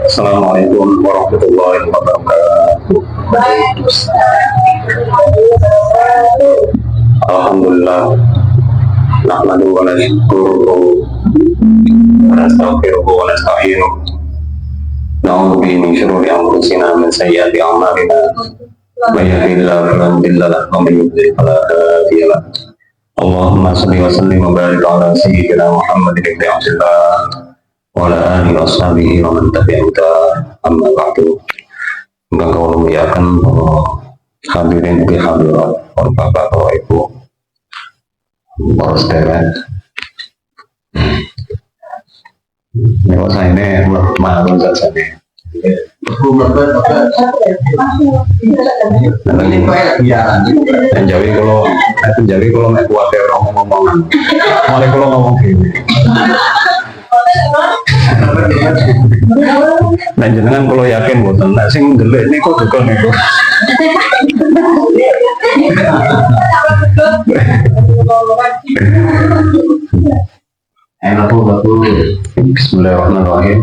Assalamualaikum warahmatullahi wabarakatuh. Alhamdulillah. Nahmaduhu wa nashkuruhu wa nastaghfiruhu wa nasta'inuhu. Na'udzu bihi min syururi anfusina wa min sayyiati a'malina. May yahdihillahu fala mudilla lahu wa may yudlil fala hadiya lahu. Allahumma shalli wa sallim wa barik ala sayyidina Muhammadin ibn Abdillah wa ala alihi wa sahbihi wa man tabi'ahum amma ba'du. Maka Allah muliakan hadirin di hadirat para bapak, para ibu, para saudara. Ini saya ini malu saja nih. Jadi kalau naik kuat ya orang ngomong, malah kalau ngomong gini. Nah jenengan kalau yakin boten, nah sing ndelok niku dukun niku. Betul. Bismillahirrahmanirrahim.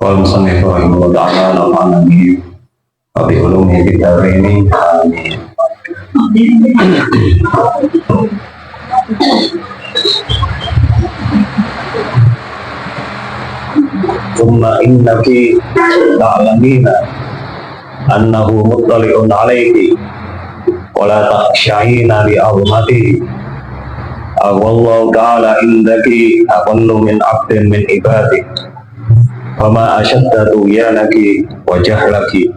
Qul musannif rahimahullah ta'ala nafa'ana bihi wa bi ulumihi fid dharain. Amin. Thumma innaki ta'lamina annahu muttali'un 'alayki wa la takhsha'ina li 'azmatihi. Wallahu ta'ala indaki aqallu min 'abdin min ibadihi. Fama ashadda tughyanaki wa jahlaki.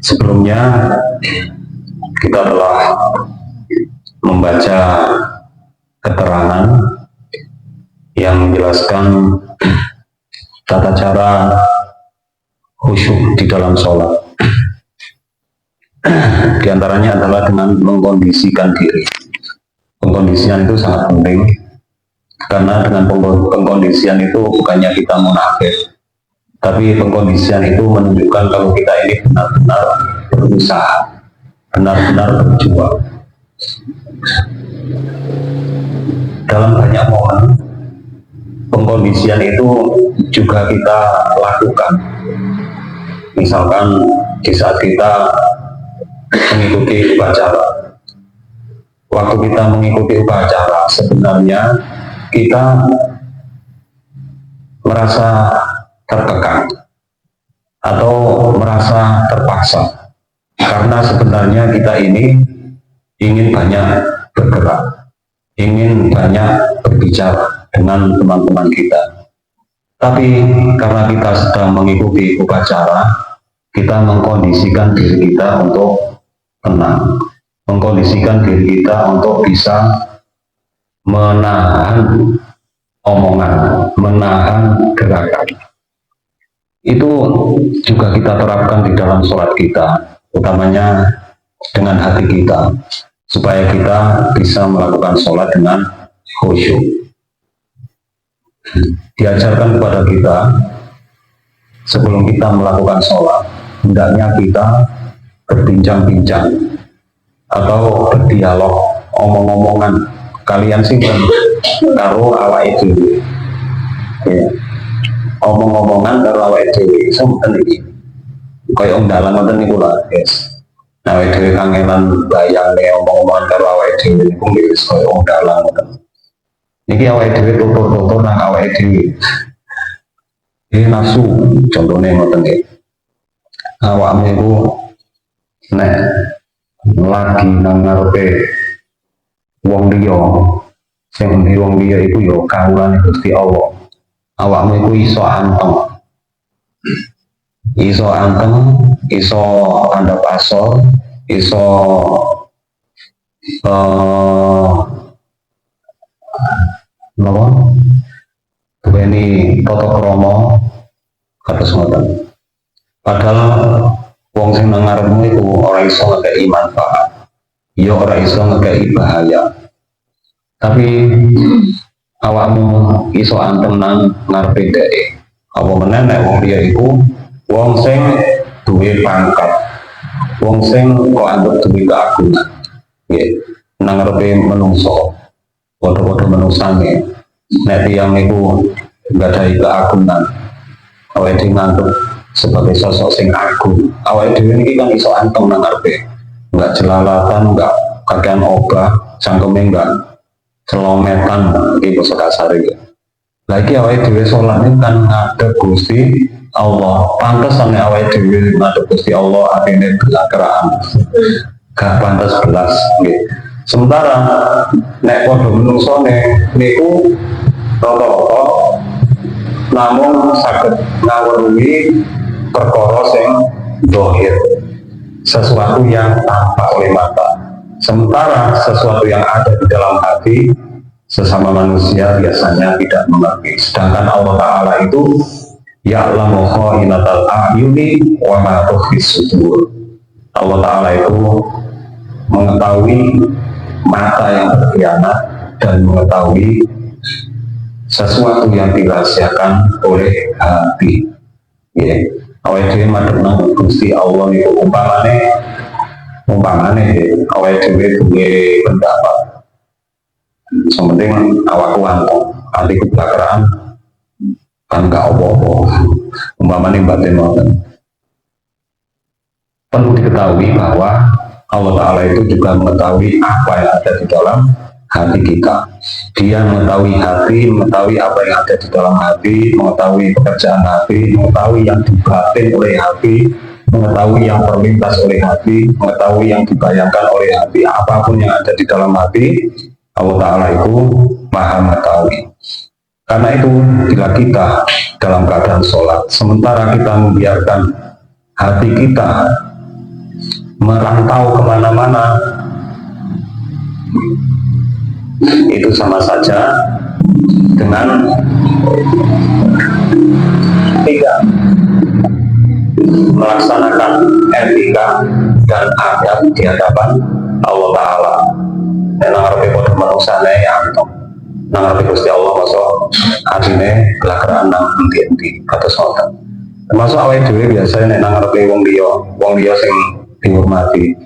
Sebelumnya kita telah membaca keterangan yang menjelaskan tata cara khusyuk di dalam sholat. Di antaranya adalah dengan mengkondisikan diri. Pengkondisian itu sangat penting, karena dengan pengkondisian itu bukannya kita munafik, tapi pengkondisian itu menunjukkan kalau kita ini benar-benar berusaha, benar-benar berjuang. Dalam banyak momen, pengkondisian itu juga kita lakukan. Misalkan di saat kita mengikuti upacara. Waktu kita mengikuti upacara, sebenarnya kita merasa tertekan atau merasa terpaksa, karena sebenarnya kita ini ingin banyak bergerak, ingin banyak berbicara dengan teman-teman kita. Tapi karena kita sedang mengikuti upacara, kita mengkondisikan diri kita untuk tenang, mengkondisikan diri kita untuk bisa menahan omongan, menahan gerakan. Itu juga kita terapkan di dalam sholat kita, utamanya dengan hati kita, supaya kita bisa melakukan sholat dengan khusyuk. Diajarkan kepada kita, sebelum kita melakukan sholat, hendaknya kita berbincang-bincang atau berdialog, omong-omongan kalian sih kan karo awak itu ya. Omong-omongan karo awak itu sempet iki kaya dalan ngoten niku lho guys. Nah awak dhewe kangenan bayangne omong-omongan karo awak dhewe niku wis kaya dalan ngoten. Niki awak dhewe tutur-tutur nang awak dhewe. Iki nafsu contone ngoten iki. Awakmu iku nek lagi nang ngarepe wong liya, sing wong liya iku ya kawulane Gusti Allah. Awakmu iku iso anteng, iso andhap asor, iso napa? Duweni tata krama kados ngoten. Padahal wong sing nang ngarepmu iku ora iso ngekeki manfaat, ya ora iso ngekeki bahaya. Tapi awakmu iso anteng nang ngarepe dhek. Apa meneh nek wong liya iku wong sing duwe pangkat, wong sing kok anggap duwe keagungan. Nggih, nang ngarepe menungso, padha-padha menungsane. Nek tiyang niku nggadahi keagungan, awake dhewe nganggep sebagai sosok sing agung. Awake dhewe niki kan iso anteng nang ngarepe, enggak jelalatan, enggak kakean obah, cangkeme enggak celometan, iki basa kasar iki. Lagi awake dhewe salat ini kan ngadep Gusti Allah. Pantes ane awake dhewe ngadep Gusti Allah atine belakeraan. Gak pantes belas nggih. Sementara nek padha menungsone niku rata-rata namun saged ngawruhi perkara sing zahir, sesuatu yang tampak oleh mata. Sementara sesuatu yang ada di dalam hati sesama manusia biasanya tidak mengerti. Sedangkan Allah Ta'ala itu ya'lamu kha'inatal a'yuni wa ma tukhfis sudur. Allah Ta'ala itu mengetahui mata yang berkhianat dan mengetahui sesuatu yang dirahasiakan oleh hati. Ya, awake dhewe madhep nang Gusti Allah niku umpamane awake dhewe duwe pendapat. Sementing awakku anteng, atiku belakeraan kan gak apa-apa. Umpamane batin wonten. Perlu diketahui bahwa Allah Ta'ala itu juga mengetahui apa yang ada di dalam hati kita. Dia mengetahui hati, mengetahui apa yang ada di dalam hati, mengetahui pekerjaan hati, mengetahui yang dibatin oleh hati, mengetahui yang terlintas oleh hati, mengetahui yang dibayangkan oleh hati. Apapun yang ada di dalam hati, Allah Ta'ala itu maha mengetahui. Karena itu bila kita dalam keadaan sholat, sementara kita membiarkan hati kita merantau kemana-mana, itu sama saja dengan tidak melaksanakan etika dan adab di hadapan Allah Ta'ala. Dan ngarep pada manusane antum, ngarep Gusti Allah masuk atine gelakeran nang endi-endi kados ngoten. Termasuk awake dhewe biasane nek nang ngarepe wong liya sing dihormati.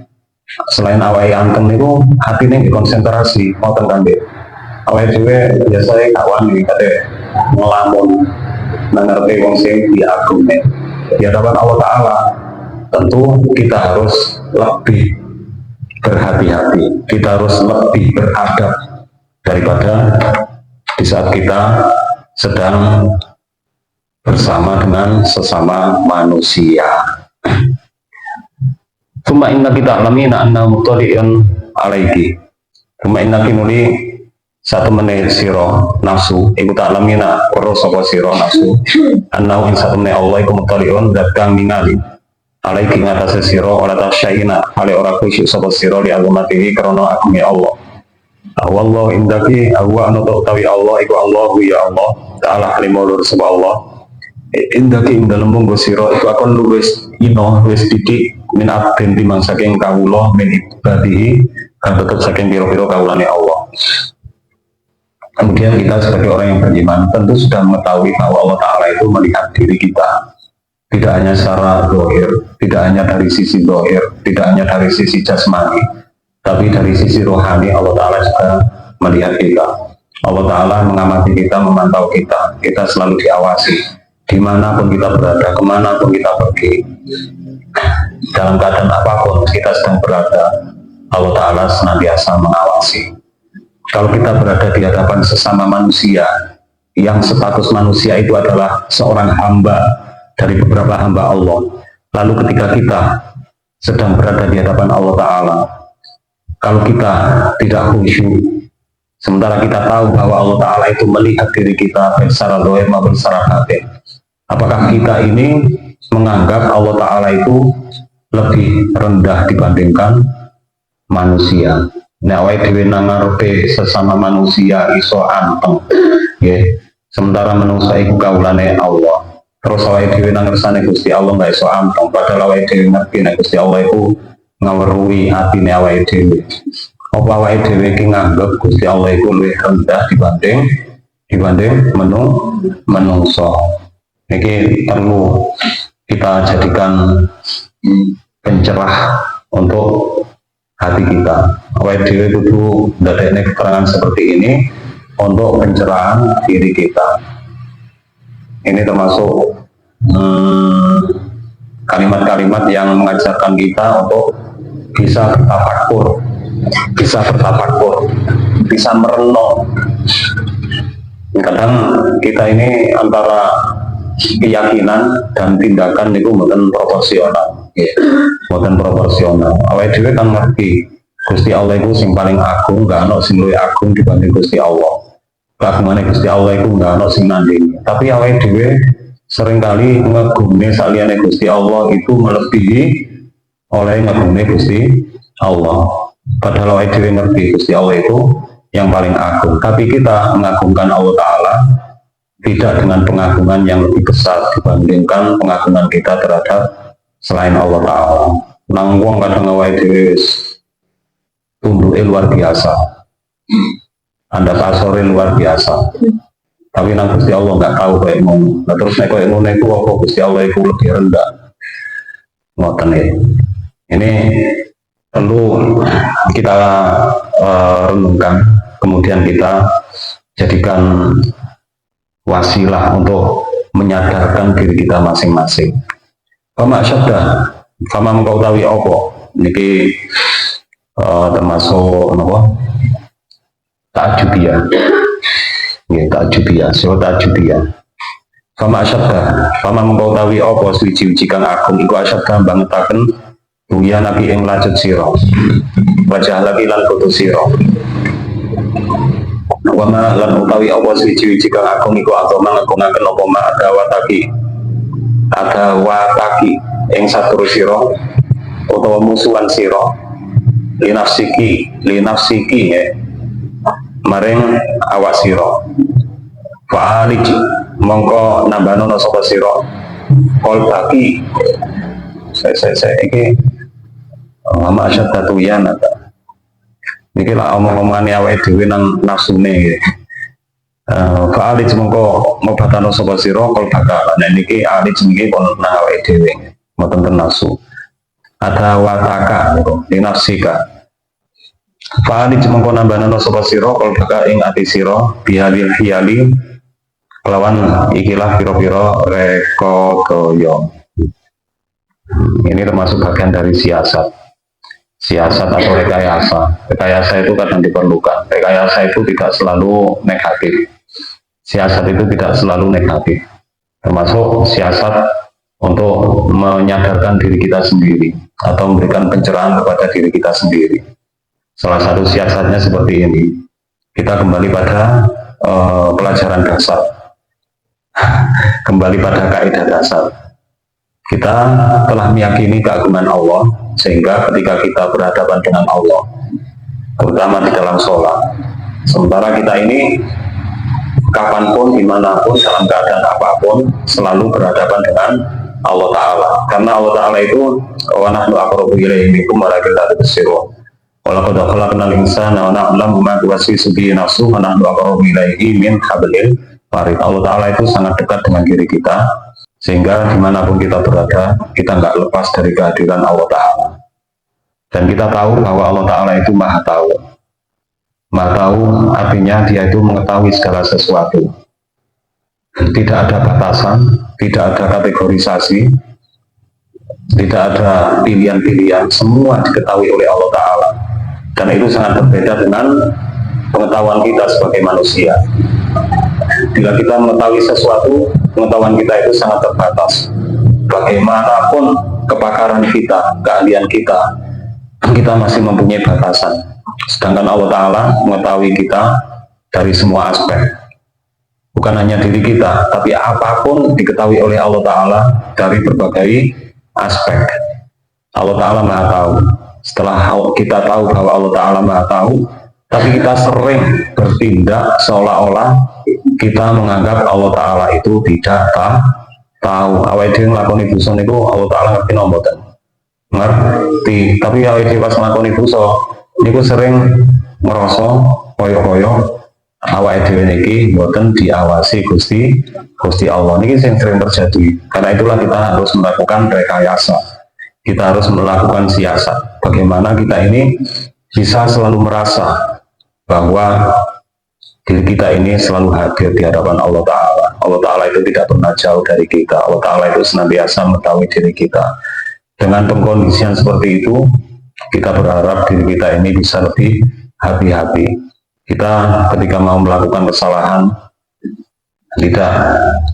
Selain awake anteng niku hatine dikonsentrasi ngoten kan Dik. Awake dhewe biasane gak wani kate ngelamun nang ngarepe wong sing diagungke. Di hadapan Allah Ta'ala tentu kita harus lebih berhati-hati, kita harus lebih beradab daripada di saat kita sedang bersama dengan sesama manusia. Cuma inna kita alamina anna mutali'un alaiki. Cuma inna kinuli satu menit siro nafsu iku tak alamina koro sapa siro nafsu anna in satu menit Allah iku mutali'un dat kang ningali alaiki ngatasi siro ora tasyaina ale ora khusyuk sapa siro li agumatihi karena agungnya Allah. Allah indaki awa anotok tawi Allah iku Allahu ya Allah ta'ala halimulur sapa Allah indaki ing dalem monggo sira iku akon luwes ino wis titik min abdin timang saking kawula min ibadihi kan tetep saking pira-pira kawulane Allah. Kemudian kita sebagai orang yang beriman tentu sudah mengetahui bahwa Allah Ta'ala itu melihat diri kita tidak hanya secara zahir, tidak hanya dari sisi zahir, tidak hanya dari sisi jasmani, tapi dari sisi rohani Allah Ta'ala juga melihat kita. Allah Ta'ala mengamati kita, memantau kita, kita selalu diawasi dimanapun kita berada, kemanapun kita pergi, dalam keadaan apapun kita sedang berada, Allah Ta'ala senantiasa mengawasi. Kalau kita berada di hadapan sesama manusia yang status manusia itu adalah seorang hamba dari beberapa hamba Allah, lalu ketika kita sedang berada di hadapan Allah Ta'ala, kalau kita tidak khusyuk, sementara kita tahu bahwa Allah Ta'ala itu melihat diri kita secara zahir maupun secara batin, apakah kita ini menganggap Allah Ta'ala itu lebih rendah dibandingkan manusia? Nek awake dhewe nang ngarepe sesama manusia iso anteng, nggih. Sementara manusia iku kawulane Allah. Terus awake dhewe nang ngersane Gusti Allah nggak iso anteng, padahal awake dhewe ngerti nek Gusti Allah iku ngawruhi atine awake dhewe. Apa awake dhewe iki nganggep Gusti Allah iku luwih rendah dibanding menungso. Niki perlu kita jadikan pencerah untuk hati kita. Awake dhewe kudu ndadekne keterangan seperti ini untuk pencerahan diri kita. Ini termasuk kalimat-kalimat yang mengajarkan kita untuk bisa bertafakur, bisa merenung. Kadang kita ini antara keyakinan dan tindakan itu bukan proporsional. Bukan proporsional. Awake dhewe kan ngerti Gusti Allah itu sing paling agung, gak ono sing luwih agung dibanding Gusti Allah. Kagungane Gusti Allah itu gak ono sing nandingi. Tapi awake dhewe seringkali ngegumne saliyane Gusti Allah itu melebihi oleh ngegumne Gusti Allah. Padahal awake dhewe ngerti Gusti Allah itu yang paling agung, tapi kita mengagungkan Allah Ta'ala tidak dengan pengagungan yang lebih besar dibandingkan pengagungan kita terhadap selain Allah Ta'ala. Nang wong kadang awake dhewe tunduke luar biasa, anda kasore luar biasa, tapi nang Gusti Allah nggak tahu kayak ngono. Nah, terus nek kayak ngono iku apa Gusti Allah iku lebih rendah. Ngoten iki. Ini perlu kita renungkan, kemudian kita jadikan wasilah untuk menyadarkan diri kita masing-masing. Fama syabda, fama mengkau tawi opo, niki termasuk apa? Ta'jubiyah. Ya, ta'jubiyah, so ta'jubiyah. Fama syabda, fama mengkau tawi opo suci-suci kang agung iku asyabda bangetaken Buya nabi ing lajut siro, wajah lagi lan kutu siro. Wama lan utawi apa suci-suci kang agung iku agama ngagungaken apa ma ada wataki ing saturu siro, utawa musuhan siro, linafsiki ya, maring awak siro. Fa'alij mongko nambanono sapa siro, kolbaki saya iki lama asyad tatuyan ada ini lah omong-omongannya awake dhewe nang nafsune fa'alij mongko ngobatano sapa sira kol bakalan niki alij niki pun nang awake dhewe mboten nafsu ada wataka ing nafsika fa'alij mongko nambanono sapa sira kol baka ing ati sira bihadil hiyali kelawan ikilah pira-pira reka gaya. Ini termasuk bagian dari siasat atau rekayasa itu kadang diperlukan. Rekayasa itu tidak selalu negatif, siasat itu tidak selalu negatif, termasuk siasat untuk menyadarkan diri kita sendiri atau memberikan pencerahan kepada diri kita sendiri. Salah satu siasatnya seperti ini, kita kembali pada pelajaran dasar, kembali pada kaidah dasar. Kita telah meyakini keagungan Allah, sehingga ketika kita berhadapan dengan Allah, terutama di dalam sholat, sementara kita ini kapanpun, dimanapun, dalam keadaan apapun, selalu berhadapan dengan Allah Ta'ala. Karena Allah Ta'ala itu wa nahnu aqrabu ilaihi minkum walakin la tubsirun. Wa laqad khalaqnal insana wa na'lamu ma tuwaswisu bihi nafsuhu wa nahnu aqrabu ilaihi min hablil warid. Allah Ta'ala itu sangat dekat dengan diri kita, sehingga dimanapun kita berada, kita nggak lepas dari kehadiran Allah Ta'ala. Dan kita tahu bahwa Allah Ta'ala itu maha tahu. Maha tahu artinya dia itu mengetahui segala sesuatu. Tidak ada batasan, tidak ada kategorisasi, tidak ada pilihan-pilihan, semua diketahui oleh Allah Ta'ala. Dan itu sangat berbeda dengan pengetahuan kita sebagai manusia. Bila kita mengetahui sesuatu, pengetahuan kita itu sangat terbatas. Bagaimanapun kepakaran kita, keahlian kita masih mempunyai batasan. Sedangkan Allah Ta'ala mengetahui kita dari semua aspek. Bukan hanya diri kita, tapi apapun diketahui oleh Allah Ta'ala dari berbagai aspek. Allah Ta'ala maha tahu. Setelah kita tahu bahwa Allah Ta'ala maha tahu, tapi kita sering bertindak seolah-olah kita menganggap Allah Ta'ala itu tidak tahu. Awake dhewe nglakoni dosa niku Allah Ta'ala ngerti napa mboten? Ngerti, tapi awake dhewe pas nglakoni dosa niku sering ngrasa kaya-kaya awake dhewe niki mboten diawasi Gusti Allah. Niki sing sering terjadi. Karena itulah kita harus melakukan rekayasa. Kita harus melakukan siasat. Bagaimana kita ini bisa selalu merasa bahwa diri kita ini selalu hadir di hadapan Allah Ta'ala. Allah Ta'ala itu tidak pernah jauh dari kita. Allah Ta'ala itu senantiasa mengetahui diri kita. Dengan pengkondisian seperti itu, kita berharap diri kita ini bisa lebih hati-hati. Kita ketika mau melakukan kesalahan, tidak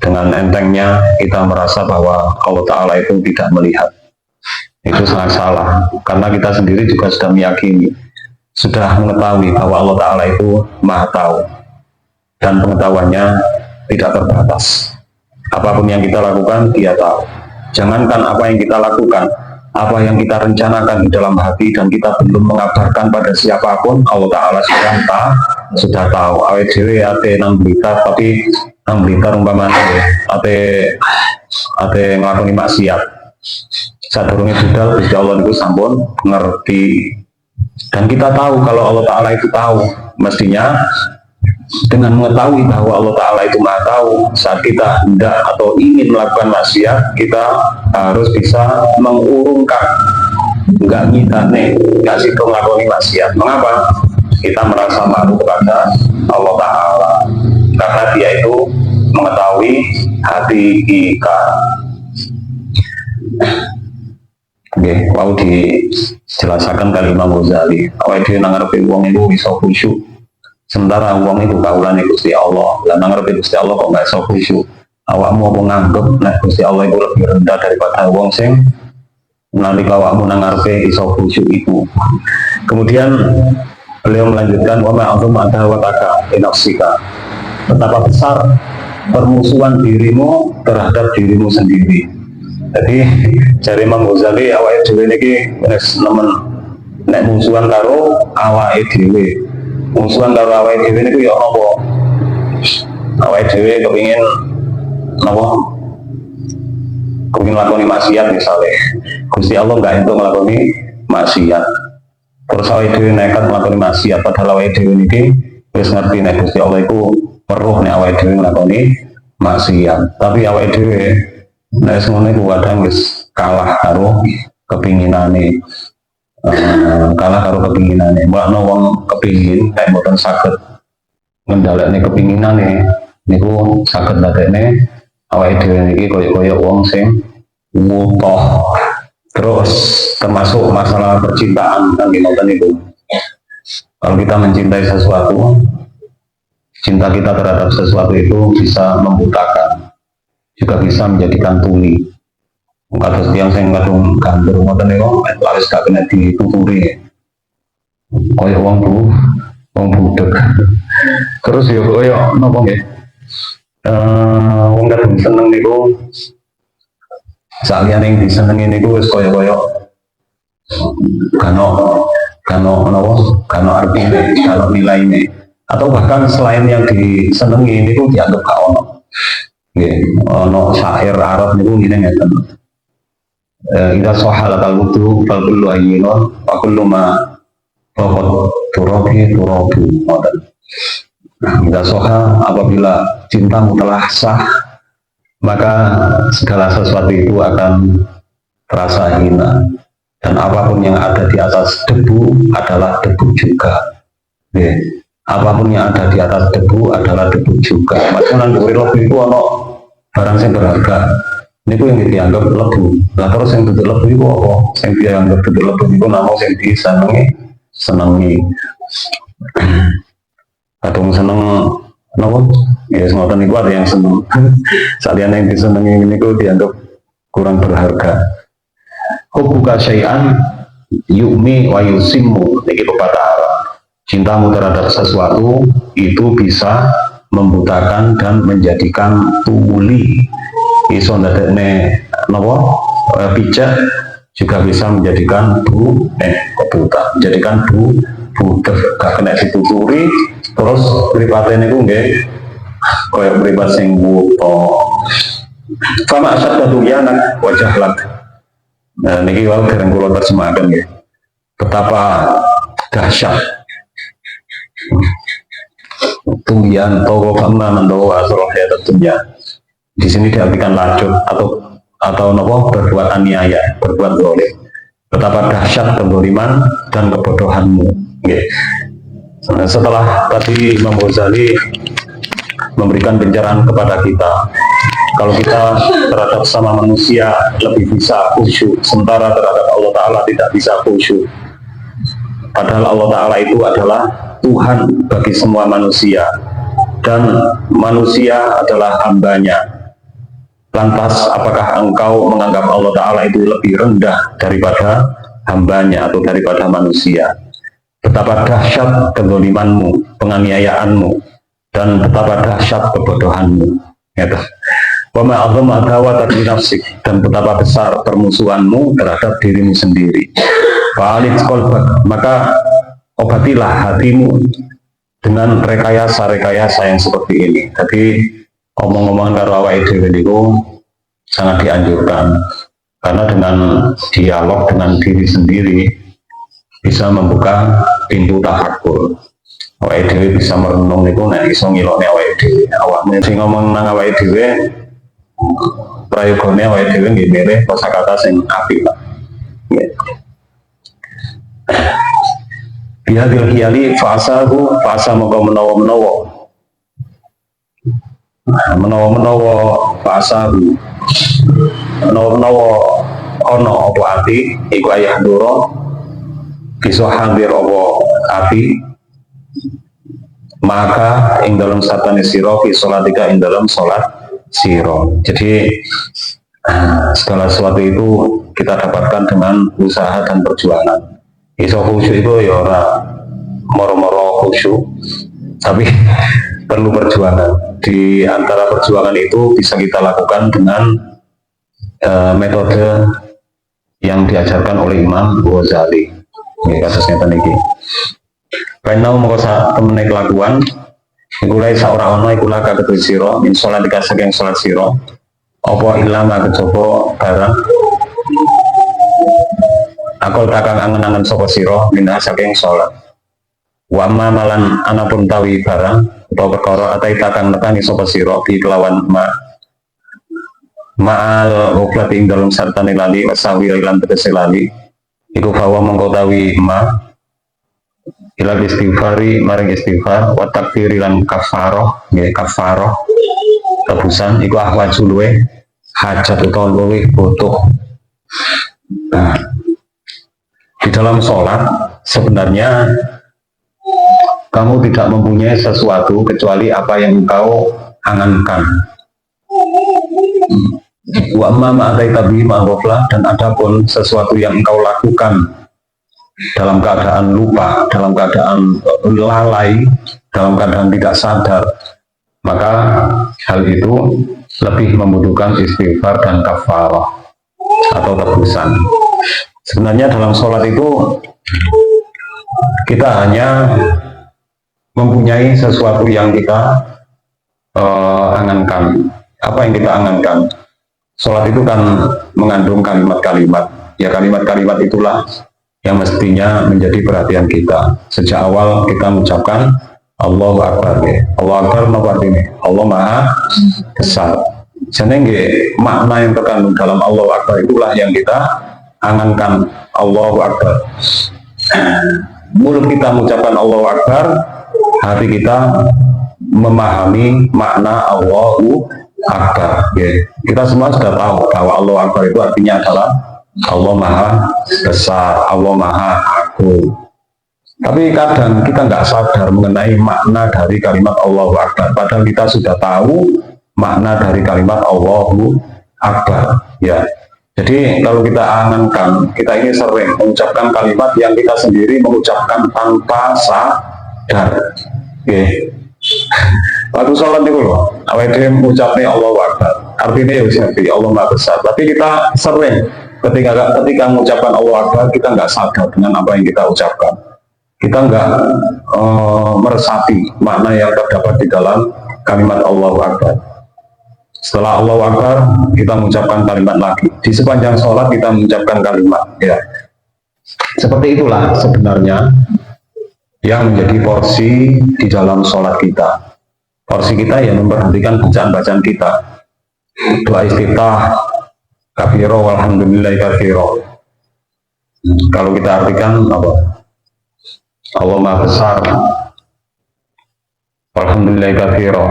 dengan entengnya kita merasa bahwa Allah Ta'ala itu tidak melihat. Itu sangat salah, karena kita sendiri juga sudah meyakini, sudah mengetahui bahwa Allah Ta'ala itu Maha Tahu, dan pengetahuannya tidak terbatas. Apapun yang kita lakukan, Dia tahu. Jangankan apa yang kita lakukan, apa yang kita rencanakan di dalam hati dan kita belum mengabarkan pada siapapun, Allah Ta'ala sudah tahu. Awet dhewe ate nang blitar, tapi nang blitar umpamane ate nglakoni maksiat. Sadurunge budal Gusti Allah itu sampun ngerti. Dan kita tahu kalau Allah Ta'ala itu tahu. Mestinya dengan mengetahui bahwa Allah Ta'ala itu Maha Tahu, saat kita hendak atau ingin melakukan maksiat, kita harus bisa mengurungkan, nggak ngitane, nggak situ ngelakoni maksiat. Mengapa? Kita merasa malu kepada Allah Ta'ala, karena Dia itu mengetahui hati kita. Oke, mau dijelaskan kali Imam Ghazali. Awake dhewe nang ngarepe wong itu iso khusyuk. Sementara wong itu kaulane Gusti Allah. Lah nang ngarepe Gusti Allah kok gak iso khusyuk. Awakmu apa nganggep nek Gusti Allah itu lebih rendah daripada wong sing nalika awakmu nang ngarepe iso khusyuk itu. Kemudian beliau melanjutkan wa ma'azum adawataka li nafsika. Betapa besar permusuhan dirimu terhadap dirimu sendiri. Jadi cari Imam Ghazali awake dhewe niki wis nemen nek musuhan karo awake dhewe. Musuhan karo awake dhewe niku ya apa? Awake dhewe kepengin napa? Kepengin lakoni maksiat misalnya. Gusti Allah enggak entuk nglakoni maksiat. Terus awake dhewe nekat nglakoni maksiat padahal awake dhewe niki wis ngerti nek Gusti Allah iku weruh nek awake dhewe nglakoni maksiat. Tapi awake dhewe nek semono iku kadang wis kalah karo kepinginane. Kalah karo kepinginane. Mbakno wong kepingin nek mboten saged ngendhalekne kepinginane niku saged ndadekne awake dhewe niki kaya-kaya wong sing wutoh. Terus termasuk masalah percintaan kan ngoten niku. Kalau kita mencintai sesuatu, cinta kita terhadap sesuatu itu bisa membutakan, juga bisa menjadikan tuli. Kados tiyang sing kadung gandrung ngoten niku lawis gak kena dituturi. Kaya wong budek. Terus ya kaya napa nggih? Wong kadung seneng niku saliyane yang disenengi niku wis kaya-kaya kano artine, kano nilaine. Atau bahkan selain yang disenengi niku dianggap gak ono. Nggih, ono syair Arab niku ngene ngeten. Idza sahhala al-wudu fal kullu hayyinun wa kullu ma faqad turabi. Idza sahha, apabila cintamu telah sah, maka segala sesuatu itu akan terasa hina, dan apapun yang ada di atas debu adalah debu juga. Apapun yang ada di atas debu adalah debu juga. Maksudnya nang lebu itu ono barang yang berharga. Ini yang dianggap lebu. Lah terus yang duduk lebu itu apa? Yang dianggap duduk lebu itu nama yang disenengi. Kadung seneng napa? Ya semoten niku ada yang seneng. Saliyane yang disenengi niku dianggap kurang berharga. Hubbuka syai'an yu'mi wa yusimmu, niki pepatah Arab. Cintamu terhadap sesuatu itu bisa membutakan dan menjadikan tuli. Iso ndadekne napa? Pijak, juga bisa menjadikan buta, menjadikan butek, gak kena dituturi. Terus mripate niku nggih kaya mripat sing wuta. Fama asyadda duyanan wa jahlan. Nah niki wae dereng kula terjemahkan nggih. Betapa dahsyat tuyan tawa kama mandawa asroh ya tentunya. Di sini diartikan lanjut atau nopo berbuat aniaya, berbuat zalim. Betapa dahsyat kezaliman dan kebodohanmu. Okay. Nah, setelah tadi Imam Ghazali memberikan pencerahan kepada kita, kalau kita terhadap sama manusia lebih bisa khusyuk, sementara terhadap Allah Ta'ala tidak bisa khusyuk. Padahal Allah Ta'ala itu adalah Tuhan bagi semua manusia, dan manusia adalah hambanya. Lantas apakah engkau menganggap Allah Ta'ala itu lebih rendah daripada hambanya atau daripada manusia? Betapa dahsyat kezalimanmu, penganiayaanmu, dan betapa dahsyat kebodohanmu. Gitu. Wa ma'azam adawat li nafsik, dan betapa besar permusuhanmu terhadap dirimu sendiri. Fa'alid qalbak, maka obatilah hatimu dengan rekayasa-rekayasa yang seperti ini. Jadi omong-omongan karo awake dhewe niku sangat dianjurkan, karena dengan dialog dengan diri sendiri bisa membuka pintu tafakur. Awake dhewe bisa merenung niku nek iso ngilokne awake dhewe. Awakmu sing ngomong nang awake dhewe prayogane awake dhewe nggih milih kosakata sing apik lah. Bihadil khiyali fa'asa moko menawa fa'asahu menawa ono apa ati iku ayah doro bisa hadir apa ati, maka ing dalam satane sira fi sholatika ing dalam salat sira. Jadi segala sesuatu itu kita dapatkan dengan usaha dan perjuangan. Iso khusyuk itu ya ora moro-moro khusyuk, tapi perlu perjuangan. Di antara perjuangan itu bisa kita lakukan dengan metode yang diajarkan oleh Imam Ghazali. Ini kasusnya tadi. Karena mau temene kelakuan, ikulai saora ono ikulah kaketu siro, min sholat dikasih yang sholat siro, apa ilama kecoba barang. Akol takang angen-angen sopo siro, minha saking sholat. Wama malan anapun tawi barang, atau perkara atai takang nekani sopo siro, di kelawan ma'al huklat ing dalam sartani lali, wasawi ilan tegesi lali, iku fawa mengkotawi ilal istighfari maring istighfar, wa takfir ilan kafaroh, ya kafaroh, tebusan, iku ahwat sulwe, hajat utawa luwih butuh. Nah, di dalam sholat sebenarnya kamu tidak mempunyai sesuatu kecuali apa yang engkau angankan. Wa amma ma'ataita bihi ma'ghaflah, dan adapun sesuatu yang engkau lakukan dalam keadaan lupa, dalam keadaan lalai, dalam keadaan tidak sadar, maka hal itu lebih membutuhkan istighfar dan kafarah atau tebusan. Sebenarnya dalam sholat itu kita hanya mempunyai sesuatu yang kita angankan. Apa yang kita angankan? Sholat itu kan mengandung kalimat-kalimat. Ya, kalimat-kalimat itulah yang mestinya menjadi perhatian kita. Sejak awal kita mengucapkan Allahu Akbar. Allah Akbar apa artinya? Allah Maha Besar. Jadi makna yang terkandung dalam Allahu Akbar itulah yang kita angankan. Allahu Akbar. Mulut kita mengucapkan Allahu Akbar, hati kita memahami makna Allahu Akbar. Kita semua sudah tahu bahwa Allahu Akbar itu artinya adalah Allah Maha Besar, Allah Maha Agung. Tapi kadang kita nggak sadar mengenai makna dari kalimat Allahu Akbar, padahal kita sudah tahu makna dari kalimat Allahu Akbar. Ya, jadi kalau kita angankan, kita ini sering mengucapkan kalimat yang kita sendiri mengucapkan tanpa sadar. Waktu sholat itu loh, awal dia mengucapnya Allahu Akbar, artinya ya siapa Allah Maha Besar. Tapi kita sering ketika mengucapkan Allahu Akbar, kita nggak sadar dengan apa yang kita ucapkan. Kita nggak meresapi makna yang terdapat di dalam kalimat Allahu Akbar. Setelah Allahu Akbar, kita mengucapkan kalimat lagi. Di sepanjang sholat kita mengucapkan kalimat. Ya, seperti itulah sebenarnya yang menjadi porsi di dalam sholat kita. Porsi kita yang memperhatikan bacaan-bacaan kita. Doa istiftah, kafiro, walhamdulillahi kafiro. Kalau kita artikan apa? Allah Maha Besar, Alhamdulillah katsira.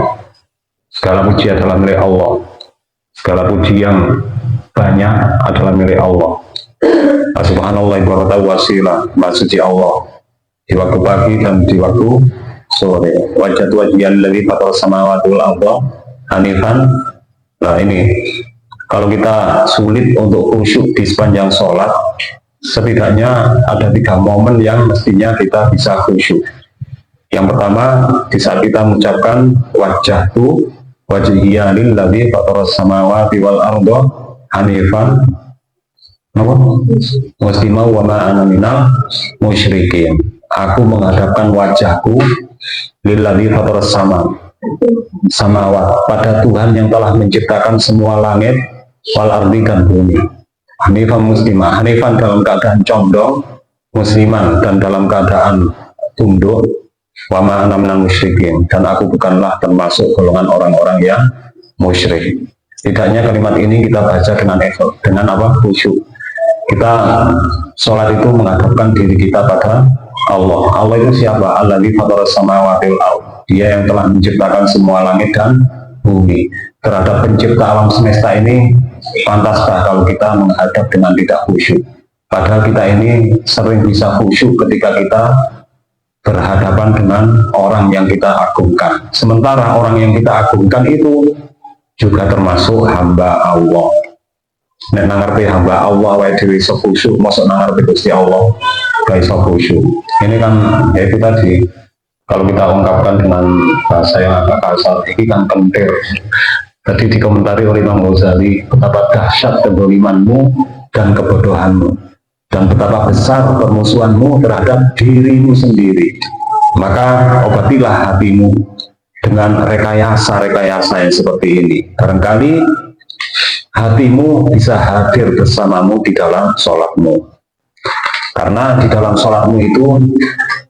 Segala puji adalah milik Allah. Segala puji yang banyak adalah milik Allah. Subhanallah wa wasilah, maha suci Allah di waktu pagi dan di waktu sore. Wajah wajhiyal ladzi fatara samawati wal arda hanifan. Nah ini, kalau kita sulit untuk khusyuk di sepanjang sholat, setidaknya ada 3 momen yang mestinya kita bisa khusyuk. Yang pertama, di saat kita mengucapkan wajjahtu wajhiya lilladzi fatara samawati wal arda hanifan muslimau wa ma ana minal musyrikin. Aku menghadapkan wajahku lilladzi fatara samawat, pada Tuhan yang telah menciptakan semua langit wal ardi dan bumi. Hanifan muslimah, hanifan dalam keadaan condong, musliman dan dalam keadaan tunduk, wa ma ana minal musyrikin, dan aku bukanlah termasuk golongan orang-orang yang musyrik. Tidaknya kalimat ini kita baca dengan apa? Khusyuk. Kita sholat itu menghadapkan diri kita pada Allah. Allah itu siapa? Alladzi fatara samawati wal ardh. Dia yang telah menciptakan semua langit dan bumi. Terhadap pencipta alam semesta ini, pantaskah kalau kita menghadap dengan tidak khusyuk? Padahal kita ini sering bisa khusyuk ketika kita berhadapan dengan orang yang kita agungkan. Sementara orang yang kita agungkan itu juga termasuk hamba Allah. Nek ngerti hamba Allah wae dhewe iso khusyuk, mosok ngerti Gusti Allah gak iso khusyuk. Ini kan ya itu tadi, kalau kita ungkapkan dengan bahasa yang agak kasar, ini kan kentir. Tadi dikomentari oleh Imam Ghazali, betapa dahsyat kedolimanmu dan kebodohanmu, dan betapa besar permusuhanmu terhadap dirimu sendiri. Maka obatilah hatimu dengan rekayasa-rekayasa yang seperti ini. Barangkali hatimu bisa hadir bersamamu di dalam sholatmu. Karena di dalam sholatmu itu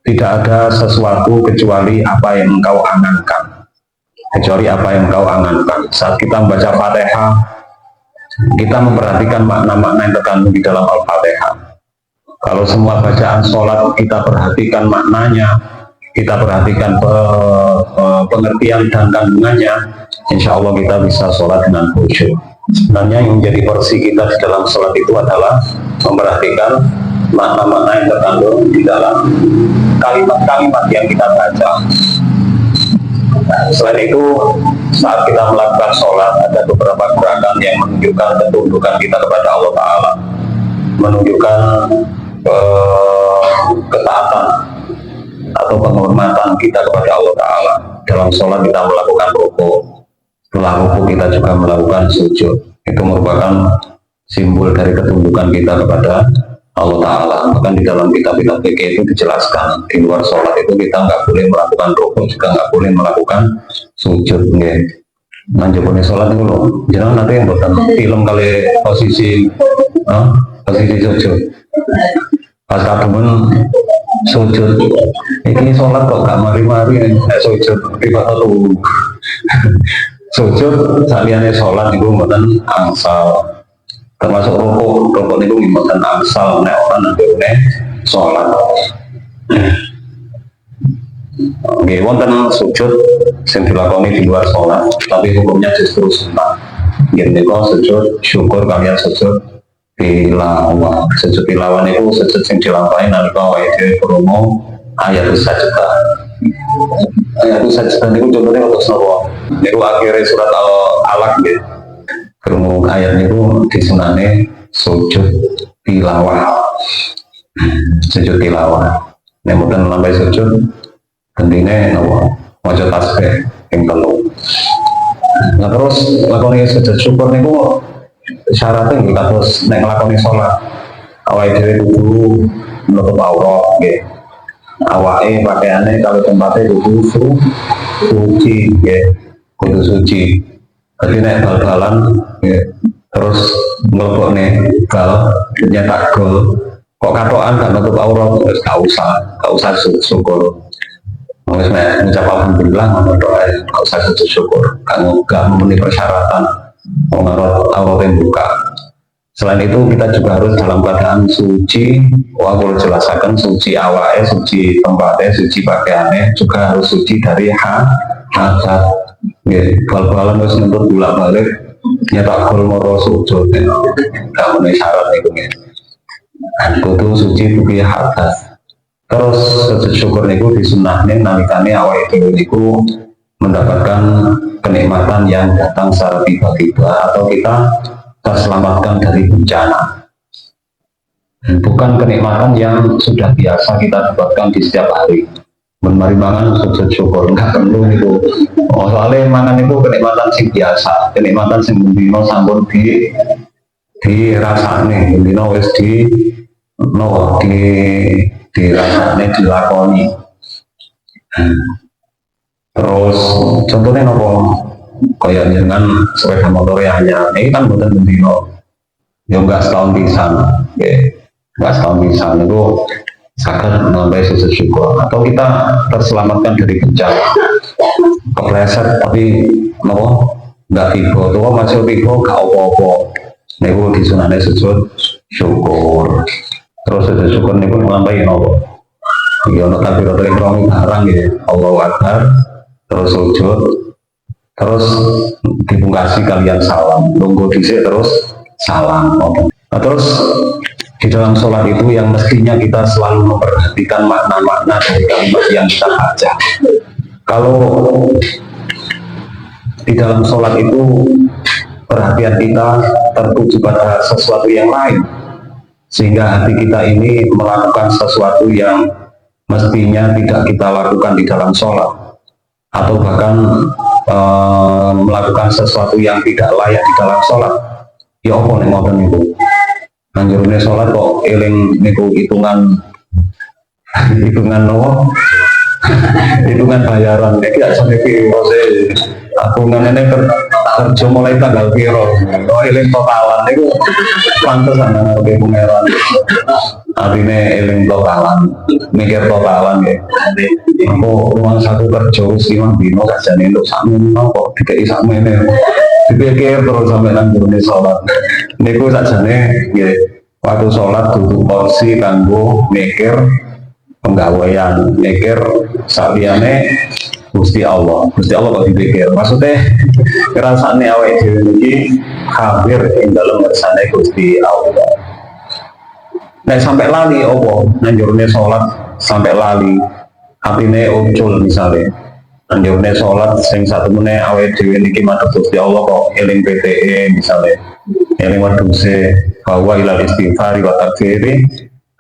tidak ada sesuatu kecuali apa yang engkau angankan. Kecuali apa yang engkau angankan. Saat kita membaca Fatihah, kita memperhatikan makna-makna yang terkandung di dalam Al-Fatihah. Kalau semua bacaan sholat kita perhatikan maknanya, kita perhatikan pengertian dan kandungannya, insya Allah kita bisa sholat dengan khusyuk. Sebenarnya yang menjadi porsi kita di dalam sholat itu adalah memperhatikan makna-makna yang terkandung di dalam kalimat-kalimat yang kita baca. Selain itu, saat kita melakukan sholat, ada beberapa gerakan yang menunjukkan ketundukan kita kepada Allah Ta'ala, menunjukkan ketaatan atau penghormatan kita kepada Allah Ta'ala. Dalam sholat kita melakukan rukuk, setelah rukuk kita juga melakukan sujud. Itu merupakan simbol dari ketundukan kita kepada Allah Ta'ala. Bahkan di dalam kitab-kitab fikih itu dijelaskan, di luar sholat itu kita nggak boleh melakukan rukuk, juga nggak boleh melakukan sujud. Nanjukuni sholat itu loh, jangan nanti yang buatan film kali posisi sujud. Pas kademen sujud, ini sholat kok gak mari-mari sujud, tiba-tiba tuh sujud saliyane sholat itu mboten angsal, termasuk rukuk itu mboten angsal nek ora nandurne sholat. Nggih wonten sujud sing dilakoni di luar sholat, tapi hukumnya justru sunnah. Nggih menika sujud syukur kalian sujud tilawah. Sujud tilawah niku sujud sing dilampahi nalika awake dhewe krungu ayat sajdah. Ayat sajdah niku contohnya untuk napa? Niku akhirnya surat Al-Alaq nggih. Krungu ayat niku disunane sujud tilawah. Sujud tilawah. Nek mboten lampai sujud gendine napa? Maca tasbih ping 3. Nah terus lakoni sujud syukur niku syaratnya kita terus nek nglakoni sholat awake dhewe kudu nutup aurat nggih. Awake pakaiane kalau tempatnya kudu suci nggih, kudu suci. Dadi nek bal-balan nggih terus mlebokne bal nyetak gol kok katokan gak nutup aurat wis gak usah syukur. Wis nek ngucap alhamdulillah ngono tok ae, gak usah sujud syukur. Gak memenuhi persyaratan mengarut aurat yang buka. Selain itu kita juga harus dalam keadaan suci. Wah, kalau jelaskan suci awalnya, suci tempatnya, suci pakaiannya, juga harus suci dari hadat. Bal-balan harus nuntut bolak balik nyetak gol moro sujud, nggak memenuhi syarat itu ya. Kudu suci tuh hadat. Terus sujud syukur niku disunahnya nalikane awal itu mendapatkan kenikmatan yang datang secara tiba-tiba atau kita terselamatkan dari bencana. Bukan kenikmatan yang sudah biasa kita dapatkan di setiap hari. Mari mangan sujud syukur nggak perlu itu. Oh, soalnya mangan itu kenikmatan sing biasa, kenikmatan sing bendino sampun dirasane, bendino wis dirasane dilakoni. Terus contohnya nopo kayak dengan sepeda motor yang hanya ini kan bukan bendino, ya enggak setahun pisan, enggak setahun pisan itu sangat menambah sujud syukur. Atau kita terselamatkan dari bencana, kepleset tapi nopo enggak tiba, tuh masih tiba gak opo-opo, niku disunahnya sujud syukur. Terus sujud syukur niku menambahi nopo, ya ono takbiratul ihram barang ya, Allahu Akbar, terus sujud, terus dipungkasi kalian salam, nunggu dhisik terus salam. Nah, terus di dalam sholat itu yang mestinya kita selalu memperhatikan makna-makna dari kalimat yang kita baca. Kalau di dalam sholat itu perhatian kita tertuju pada sesuatu yang lain, sehingga hati kita ini melakukan sesuatu yang mestinya tidak kita lakukan di dalam sholat, atau bahkan melakukan sesuatu yang tidak layak di dalam sholat, ya apa nih ngoten niku. Anjurnya sholat kok eling niku hitungan nopo hitungan bayaran iki gak sampe piro sih. Aku ngene kerja mulai tanggal piro. Oh eling totalan niku pantes ana ngerti pangeran. Artinya eling totalan, mikir totalan ya. Aku uang satu kerja siang dino kasane untuk sakmono kok dikei sakmene. Dipikir terus sampai nanggurne sholat. Niku sakjane ya waktu sholat kudu porsi kanggo mikir penggawean, mikir saliyane Gusti Allah kok dipikir. Maksudnya ngrasane awake dhewe iki hadir ing dalem ngersane Gusti Allah. Nek sampai lali opo nanjurne sholat sampai lali atine ucul misalnya anjurne sholat sing satu meneh awake dhewe niki madhep Gusti Allah kok eling PTE misalnya eling wedhuse bahwa ilal istighfari wa takfiri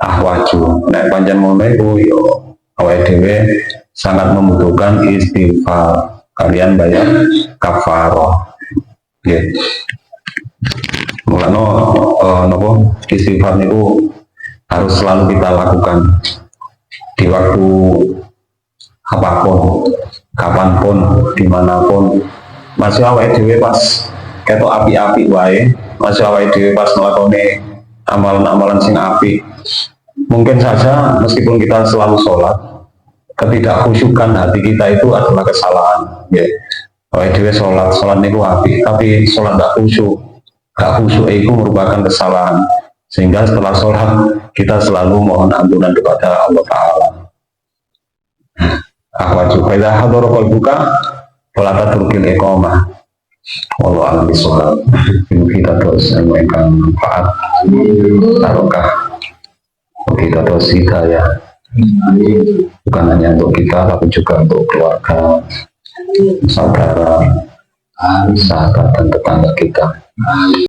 ahwaju. Nek pancen ngono iku yo awake dhewe sangat membutuhkan istighfar, kalian bayar kafarah nggih. Mulane napa istighfar niku harus selalu kita lakukan di waktu apapun, kapanpun, dimanapun. Masih awake dhewe pas ketok api-api wae, masih awake dhewe pas nglakoni amalan-amalan sing apik. Mungkin saja meskipun kita selalu sholat, ketidakkhusyukan hati kita itu adalah kesalahan. Ya, awake dhewe sholat niku apik, tapi sholat gak khusyuk itu merupakan kesalahan. Sehingga setelah sholat kita selalu mohon ampunan kepada Allah Ta'ala. Ahwaju faidah hadara qalbuka wala tatrukil iqamah. Wallahu a'lam bishawab. Kita terus memberikan manfaat barokah. Kita terus hidayah. Bukan hanya untuk kita tapi juga untuk keluarga, saudara, sahabat dan tetangga kita.